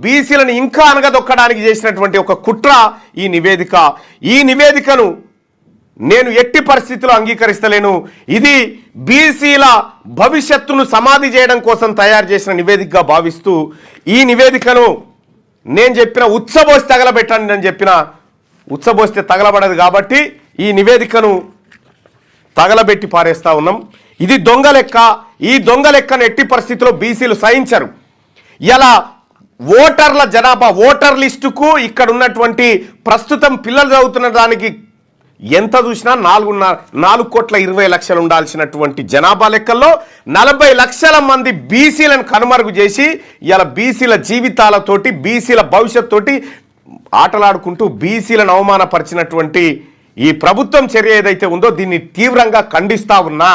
బీసీలను ఇంకా అనగదొక్కడానికి చేసినటువంటి ఒక కుట్ర ఈ నివేదిక. ఈ నివేదికను నేను ఎట్టి పరిస్థితుల్లో అంగీకరిస్తలేను. ఇది బీసీల భవిష్యత్తును సమాధి చేయడం కోసం తయారు చేసిన నివేదికగా భావిస్తూ ఈ నివేదికను నేను చెప్పిన ఉచ్చబోసి తగలబెట్టండి అని చెప్పిన ఉచ్చబోస్తే తగలబడదు కాబట్టి ఈ నివేదికను తగలబెట్టి పారేస్తా ఉన్నాం. ఇది దొంగ లెక్క. ఈ దొంగ లెక్కను ఎట్టి పరిస్థితుల్లో బీసీలు సహించరు. ఇలా ఓటర్ల జనాభా ఓటర్ లిస్టుకు ఇక్కడ ఉన్నటువంటి ప్రస్తుతం పిల్లలు చదువుతున్న దానికి ఎంత చూసినా 4,20,00,000 ఉండాల్సినటువంటి జనాభా లెక్కల్లో 40 లక్షల మంది బీసీలను కనుమరుగు చేసి ఇలా బీసీల జీవితాలతోటి బీసీల భవిష్యత్తు ఆటలాడుకుంటూ బీసీలను అవమానపరిచినటువంటి ఈ ప్రభుత్వం చర్య ఏదైతే ఉందో దీన్ని తీవ్రంగా ఖండిస్తా ఉన్నా.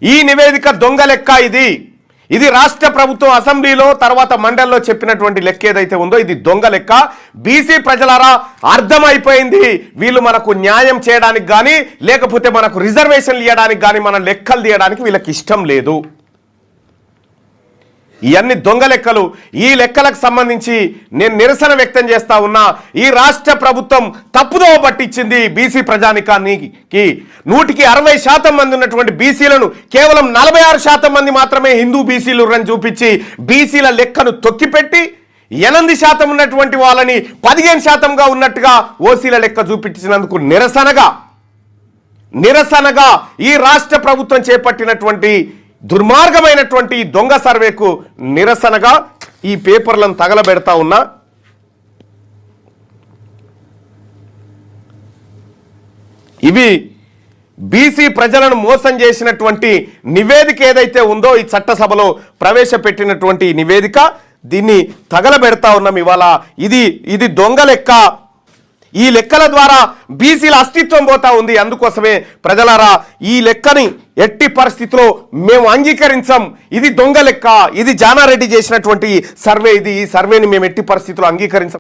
ఈ నివేదిక దొంగ లెక్క. ఇది రాష్ట్ర ప్రభుత్వం అసెంబ్లీలో తర్వాత మండలిలో చెప్పినటువంటి లెక్క ఏదైతే ఉందో ఇది దొంగ లెక్క. బీసీ ప్రజలారా అర్థమైపోయింది. వీళ్ళు మనకు న్యాయం చేయడానికి కానీ లేకపోతే మనకు రిజర్వేషన్లు ఇవ్వడానికి కానీ మన లెక్కలు తీయడానికి వీళ్ళకి ఇష్టం లేదు. ఇవన్నీ దొంగ లెక్కలు. ఈ లెక్కలకు సంబంధించి నేను నిరసన వ్యక్తం చేస్తా ఉన్నా. ఈ రాష్ట్ర ప్రభుత్వం తప్పుదోవ పట్టించింది బీసీ ప్రజానికానికి. 160% మంది ఉన్నటువంటి బీసీలను కేవలం 46% మంది మాత్రమే హిందూ బీసీలు అని చూపించి బీసీల లెక్కను తొక్కిపెట్టి 8% ఉన్నటువంటి వాళ్ళని 15%గా ఉన్నట్టుగా ఓసీల లెక్క చూపించినందుకు నిరసనగా ఈ రాష్ట్ర ప్రభుత్వం చేపట్టినటువంటి దుర్మార్గమైనటువంటి దొంగ సర్వేకు నిరసనగా ఈ పేపర్లను తగలబెడతా ఉన్నా. ఇవి బీసీ ప్రజలను మోసం చేసినటువంటి నివేదిక ఏదైతే ఉందో ఈ చట్టసభలో ప్రవేశపెట్టినటువంటి నివేదిక దీన్ని తగలబెడతా ఉన్నాం ఇవాళ. ఇది దొంగ లెక్క. ఈ లెక్కల ద్వారా బీసీల అస్తిత్వం పోతా ఉంది. అందుకోసమే ప్రజలారా ఈ లెక్కని ఎట్టి పరిస్థితిలో మేము అంగీకరించాం. ఇది దొంగ లెక్క. ఇది జానారెడ్డి చేసినటువంటి సర్వే. ఈ సర్వేని మేము ఎట్టి పరిస్థితిలో అంగీకరించాం.